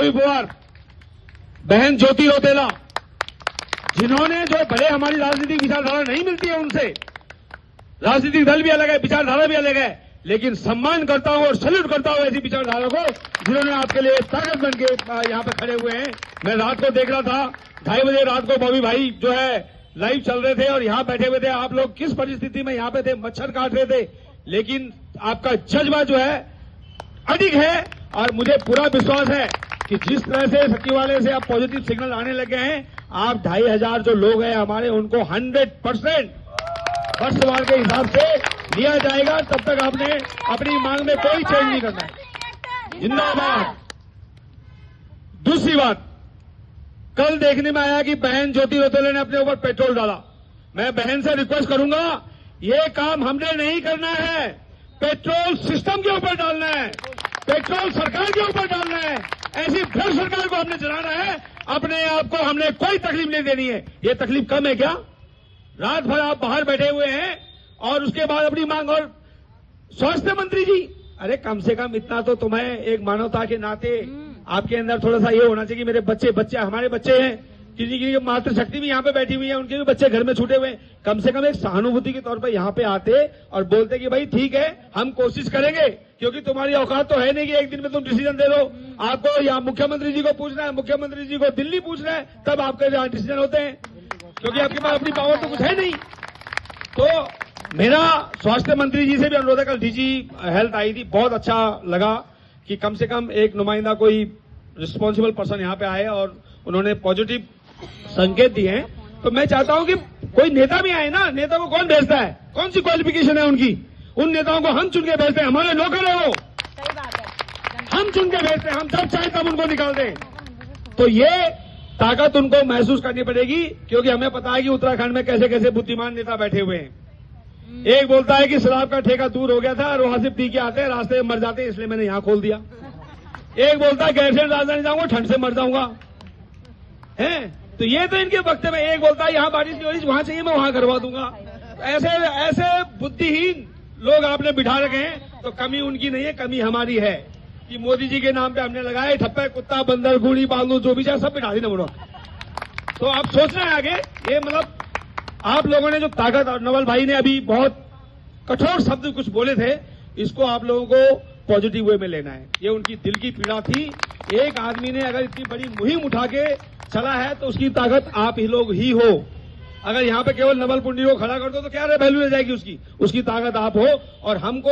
बॉबी पवार, बहन ज्योति रौतेला, जिन्होंने जो भले हमारी राजनीतिक विचारधारा नहीं मिलती है उनसे, राजनीतिक दल भी अलग है, विचारधारा भी अलग है, लेकिन सम्मान करता हूं और सैल्यूट करता हूं ऐसी विचारधारा को जिन्होंने आपके लिए ताकत बन के यहां पर खड़े हुए हैं। मैं रात को देख रहा था, 2:30 बजे रात को बॉबी भाई जो है लाइव चल रहे थे और यहां बैठे हुए थे। आप लोग किस परिस्थिति में यहां पे थे, मच्छर काट रहे थे, लेकिन आपका जज्बा जो है अधिक है और मुझे पूरा विश्वास है कि जिस तरह से सचिवालय से आप पॉजिटिव सिग्नल आने लगे हैं, आप 2,500 जो लोग हैं हमारे, उनको 100% वर्षवार के हिसाब से लिया जाएगा। तब तक आपने अपनी मांग में कोई चेंज नहीं करना है। जिंदाबाद। दूसरी बात, कल देखने में आया कि बहन ज्योति रौतेला ने अपने ऊपर पेट्रोल डाला। मैं बहन से रिक्वेस्ट करूंगा, ये काम हमने नहीं करना है, पेट्रोल सिस्टम के ऊपर डालना है, पेट्रोल सरकार के ऊपर डालना है। ऐसी भ्रष्ट सरकार को हमने चलाना है, अपने आप को हमने कोई तकलीफ नहीं देनी है। ये तकलीफ कम है क्या? रात भर आप बाहर बैठे हुए हैं और उसके बाद अपनी मांग। और स्वास्थ्य मंत्री जी, अरे कम से कम इतना तो तुम्हें एक मानवता के नाते आपके अंदर थोड़ा सा ये होना चाहिए कि मेरे बच्चे हमारे बच्चे हैं, किसी की मातृशक्ति भी यहाँ पे बैठी हुई है, उनके भी बच्चे घर में छूटे हुए हैं। कम से कम एक सहानुभूति के तौर पर यहाँ पे आते और बोलते कि भाई ठीक है, हम कोशिश करेंगे, क्योंकि तुम्हारी औकात तो है नहीं कि एक दिन में तुम डिसीजन दे दो। आपको यहाँ मुख्यमंत्री जी को पूछना है, मुख्यमंत्री जी को दिल्ली पूछना है, तब आपके यहाँ डिसीजन होते हैं, क्योंकि आपके पास अपनी पावर तो कुछ है नहीं। तो मेरा स्वास्थ्य मंत्री जी से भी अनुरोध है, कल डीजी हेल्थ आई थी, बहुत अच्छा लगा कि कम से कम एक नुमाइंदा कोई रिस्पॉन्सिबल पर्सन यहाँ पे आए और उन्होंने पॉजिटिव संकेत दिए हैं। तो मैं चाहता हूं कि कोई नेता भी आए ना, नेता को कौन भेजता है, कौन सी क्वालिफिकेशन है उनकी? उन नेताओं को हम चुन के भेजते हैं, हमारे नौकर है वो, सही बात है, हम चुन के भेजते हैं, हम जब चाहे तब उनको निकाल दें। तो ये ताकत उनको महसूस करनी पड़ेगी, क्योंकि हमें पता है कि उत्तराखंड में कैसे कैसे बुद्धिमान नेता बैठे हुए हैं। एक बोलता है कि शराब का ठेका दूर हो गया था और वहां से पी के आते हैं, रास्ते में मर जाते हैं, इसलिए मैंने यहां खोल दिया। एक बोलता है गैरसैंण राजधानी जाऊंगा, ठंड से मर जाऊंगा, है। तो ये तो इनके वक्त में। एक बोलता है यहां बारिश नहीं हो रही, वहां चाहिए मैं वहां करवा दूंगा। ऐसे बुद्धिहीन लोग आपने बिठा रखे हैं। तो कमी उनकी नहीं है, कमी हमारी है कि मोदी जी के नाम पे हमने लगाए ठप्पे, कुत्ता, बंदर, गुड़ी, बालू, जो भी चाहे सब बिठा दी ना बोलो। तो आप सोचना है आगे, ये मतलब आप लोगों ने जो ताकत, और नवल भाई ने अभी बहुत कठोर शब्द कुछ बोले थे, इसको आप लोगों को पॉजिटिव वे में लेना है। ये उनकी दिल की पीड़ा थी। एक आदमी ने अगर इतनी बड़ी मुहिम उठा के चला है तो उसकी ताकत आप ही लोग ही हो। अगर यहाँ पे केवल नवल पुंडी को खड़ा कर दो तो क्या वैल्यू रह जाएगी उसकी ताकत आप हो। और हमको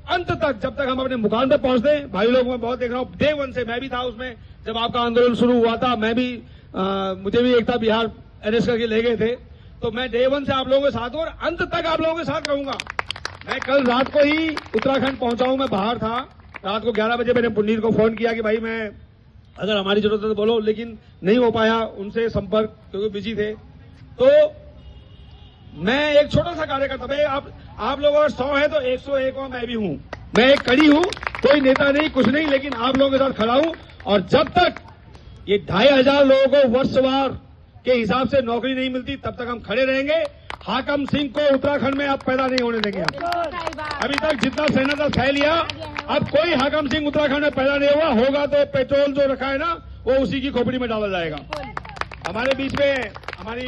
अंत तक, जब तक हम अपने मुकाम पे पहुंचते हैं, भाई लोग मैं बहुत देख रहा हूँ, डे 1 से मैं भी था उसमें, जब आपका आंदोलन शुरू हुआ था, मैं भी मुझे भी एकता बिहार अरेस्ट करके ले गए थे, तो मैं डे 1 से आप लोगों के साथ हूं और अंत तक आप लोगों के साथ रहूंगा। मैं कल रात को ही उत्तराखंड पहुंचा हूं, मैं बाहर था, रात को 11 बजे मैंने पुनीर को फोन किया कि भाई मैं, अगर हमारी जरूरत है तो बोलो, लेकिन नहीं हो पाया उनसे संपर्क, क्योंकि बिजी थे। तो मैं एक छोटा सा कार्यकर्ता, भाई आप लोग अगर 100 है तो 101 मैं भी हूं, मैं एक कड़ी हूं, कोई नेता नहीं, कुछ नहीं, लेकिन आप लोगों के साथ खड़ा हूं। और जब तक ये 2,500 लोगों को वर्षवार के हिसाब से नौकरी नहीं मिलती, तब तक हम खड़े रहेंगे। हाकम सिंह को उत्तराखंड में अब पैदा नहीं होने देंगे हम। अभी तक जितना सेना था सह लिया, अब कोई हाकम सिंह उत्तराखंड में पैदा नहीं हुआ। होगा तो पेट्रोल जो रखा है ना, वो उसी की खोपड़ी में डाला जाएगा। हमारे बीच में हमारी